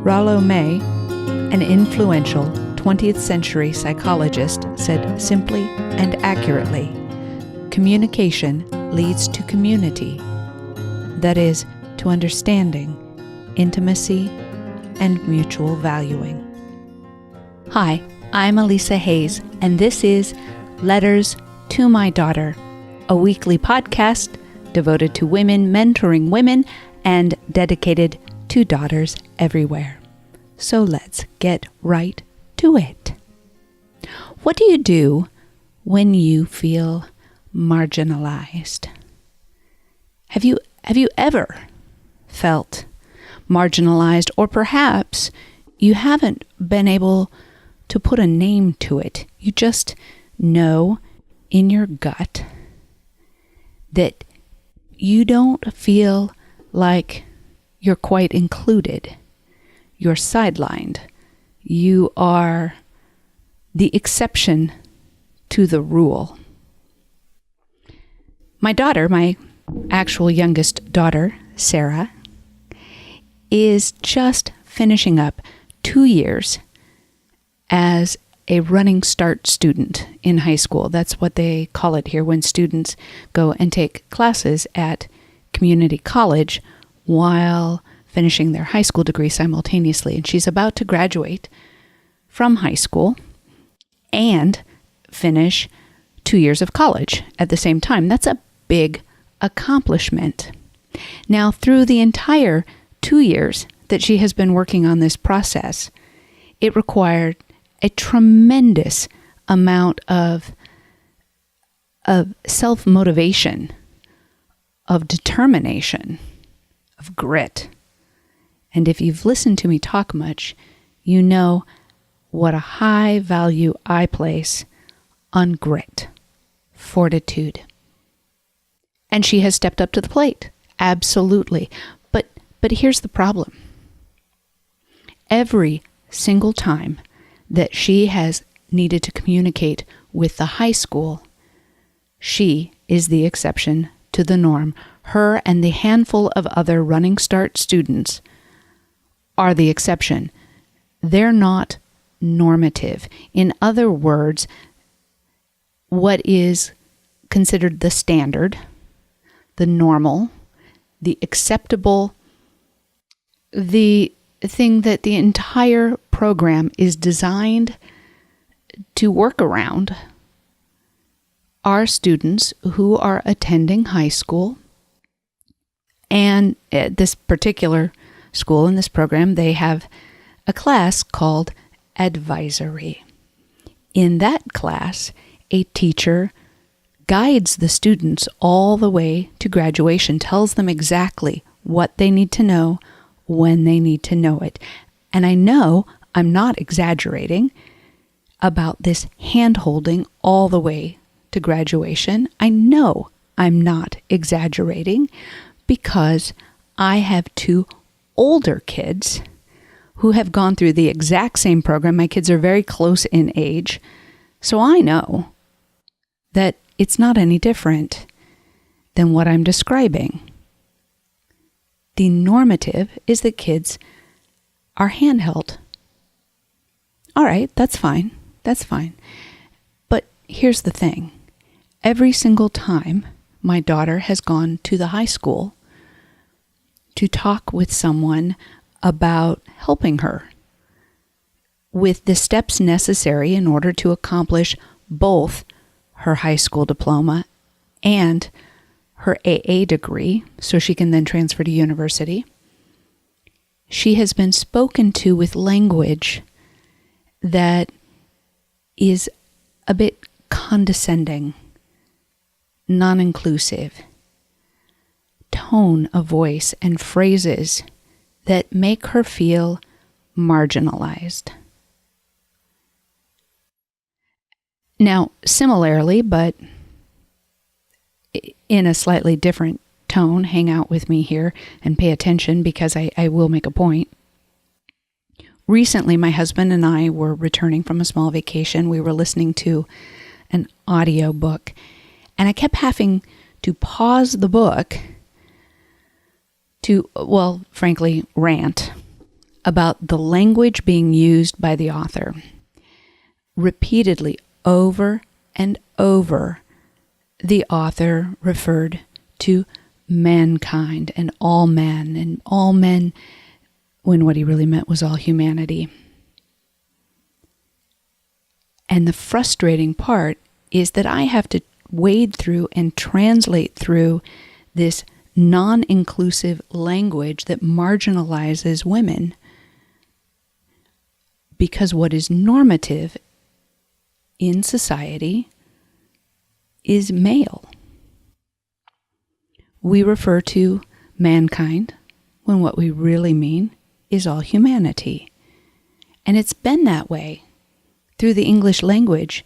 Rollo May, an influential 20th century psychologist, said simply and accurately, communication leads to community. That is, to understanding, intimacy, and mutual valuing. Hi, I'm Elisa Hayes, and this is Letters to My Daughter, a weekly podcast devoted to women mentoring women and dedicated to daughters everywhere. So let's get right to it. What do you do when you feel marginalized? Have you ever felt marginalized, or perhaps you haven't been able to put a name to it? You just know in your gut that you don't feel like you're quite included. You're sidelined. You are the exception to the rule. My daughter, my actual youngest daughter, Sarah, is just finishing up 2 years as a running start student in high school. That's what they call it here when students go and take classes at community college while finishing their high school degree simultaneously. And she's about to graduate from high school and finish 2 years of college at the same time. That's a big accomplishment. Now, through the entire 2 years that she has been working on this process, it required a tremendous amount of self-motivation, of determination, of grit. And if you've listened to me talk much, you know what a high value I place on grit, fortitude. And she has stepped up to the plate, absolutely. But here's the problem. Every single time that she has needed to communicate with the high school, she is the exception to the norm. Her and the handful of other Running Start students are the exception. They're not normative. In other words, what is considered the standard, the normal, the acceptable, the thing that the entire program is designed to work around, are students who are attending high school. And at this particular school, in this program, they have a class called advisory. In that class, a teacher guides the students all the way to graduation, tells them exactly what they need to know when they need to know it. And I know I'm not exaggerating about this hand-holding all the way to graduation. I know I'm not exaggerating because I have 2 older kids who have gone through the exact same program. My kids are very close in age. So I know that it's not any different than what I'm describing. The normative is that kids are handheld. All right, that's fine. That's fine. But here's the thing. Every single time my daughter has gone to the high school to talk with someone about helping her with the steps necessary in order to accomplish both her high school diploma and her AA degree, so she can then transfer to university, she has been spoken to with language that is a bit condescending, non-inclusive, tone of voice and phrases that make her feel marginalized. Now, similarly, but in a slightly different tone, hang out with me here and pay attention because I will make a point. Recently, my husband and I were returning from a small vacation. We were listening to an audio book, and I kept having to pause the book to, well, frankly, rant about the language being used by the author. Repeatedly, over and over, the author referred to mankind and all men, when what he really meant was all humanity. And the frustrating part is that I have to wade through and translate through this non-inclusive language that marginalizes women, because what is normative in society is male. We refer to mankind when what we really mean is all humanity. And it's been that way through the English language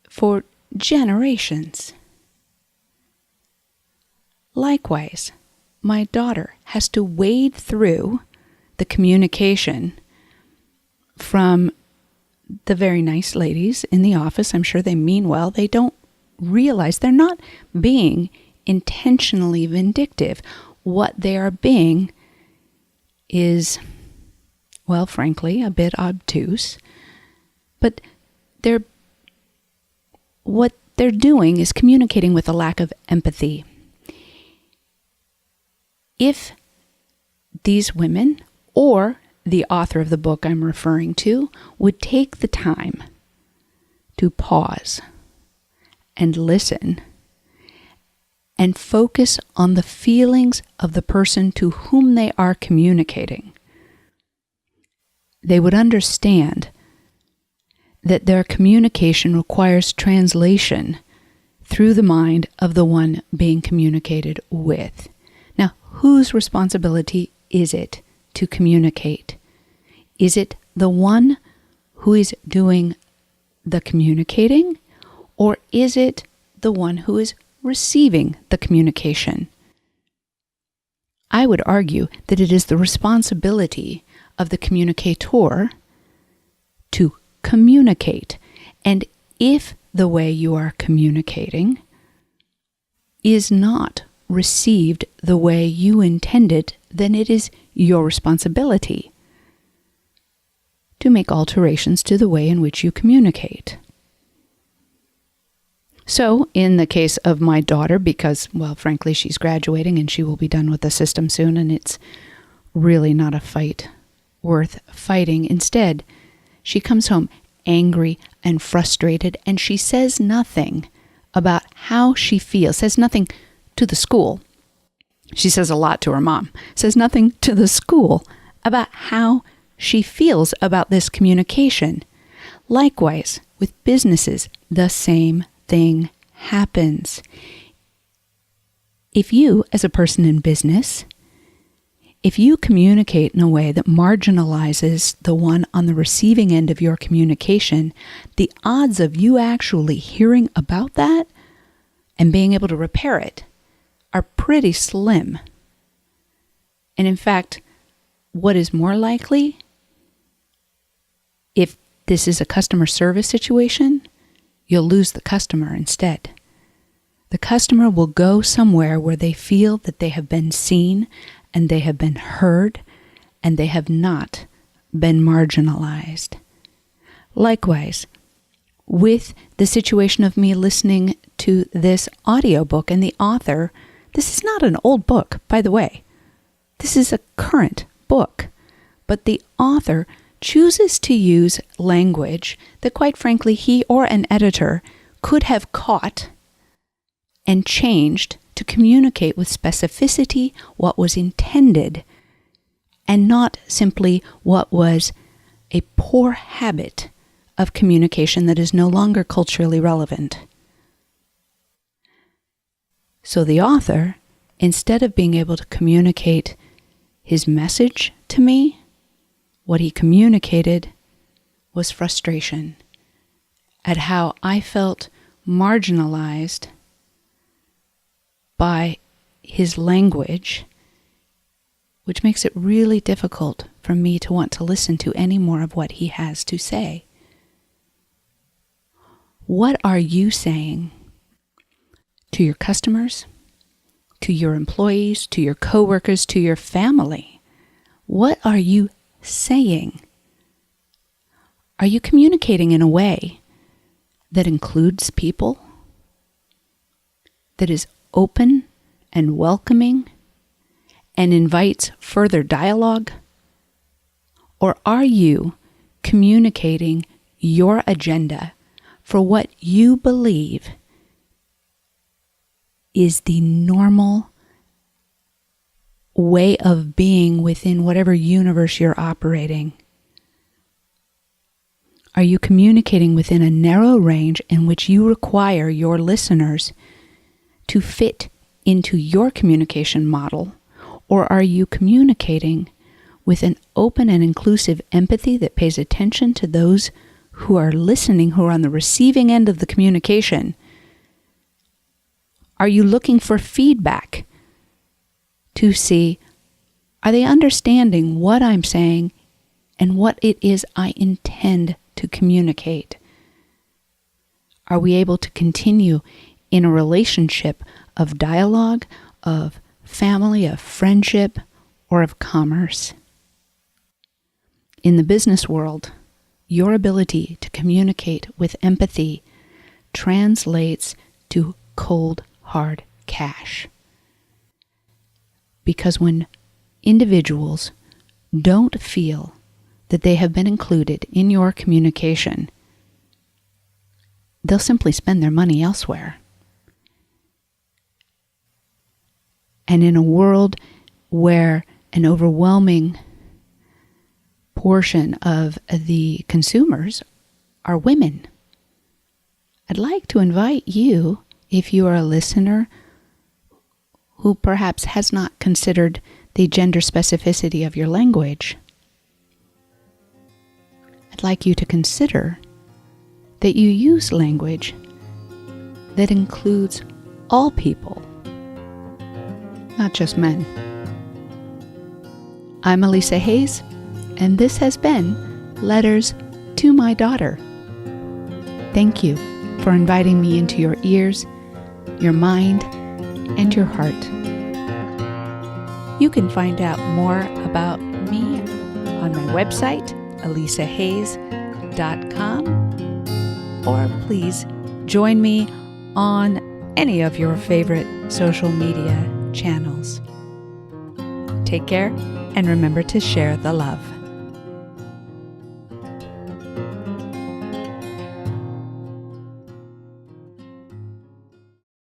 for generations. Likewise, my daughter has to wade through the communication from the very nice ladies in the office. I'm sure they mean well. They don't realize they're not being intentionally vindictive. What they are being is, well, frankly, a bit obtuse. But what they're doing is communicating with a lack of empathy. If these women, or the author of the book I'm referring to, would take the time to pause and listen and focus on the feelings of the person to whom they are communicating, they would understand that their communication requires translation through the mind of the one being communicated with. Now, whose responsibility is it to communicate? Is it the one who is doing the communicating, or is it the one who is receiving the communication? I would argue that it is the responsibility of the communicator to communicate. And if the way you are communicating is not received the way you intended, then it is your responsibility to make alterations to the way in which you communicate. So, in the case of my daughter, because, well, frankly, she's graduating and she will be done with the system soon, and it's really not a fight worth fighting. Instead, she comes home angry and frustrated, and she says nothing about how she feels, says nothing to the school. She says a lot to her mom, says nothing to the school about how she feels about this communication. Likewise, with businesses, the same thing happens. If you, as a person in business, if you communicate in a way that marginalizes the one on the receiving end of your communication, the odds of you actually hearing about that and being able to repair it are pretty slim. And in fact, what is more likely, if this is a customer service situation, you'll lose the customer instead. The customer will go somewhere where they feel that they have been seen and they have been heard, and they have not been marginalized. Likewise, with the situation of me listening to this audiobook and the author, this is not an old book, by the way. This is a current book, but the author chooses to use language that, quite frankly, he or an editor could have caught and changed to communicate with specificity what was intended, and not simply what was a poor habit of communication that is no longer culturally relevant. So the author, instead of being able to communicate his message to me, what he communicated was frustration at how I felt marginalized by his language, which makes it really difficult for me to want to listen to any more of what he has to say. What are you saying to your customers, to your employees, to your coworkers, to your family? What are you saying? Are you communicating in a way that includes people, that is open and welcoming and invites further dialogue? Or are you communicating your agenda for what you believe is the normal way of being within whatever universe you're operating? Are you communicating within a narrow range in which you require your listeners to fit into your communication model? Or are you communicating with an open and inclusive empathy that pays attention to those who are listening, who are on the receiving end of the communication? Are you looking for feedback to see, are they understanding what I'm saying and what it is I intend to communicate? Are we able to continue in a relationship of dialogue, of family, of friendship, or of commerce? In the business world, your ability to communicate with empathy translates to cold, hard cash. Because when individuals don't feel that they have been included in your communication, they'll simply spend their money elsewhere. And in a world where an overwhelming portion of the consumers are women, I'd like to invite you, if you are a listener who perhaps has not considered the gender specificity of your language, I'd like you to consider that you use language that includes all people, not just men. I'm Elisa Hayes, and this has been Letters to My Daughter. Thank you for inviting me into your ears, your mind, and your heart. You can find out more about me on my website, elisahayes.com, or please join me on any of your favorite social media channels. Take care, and remember to share the love.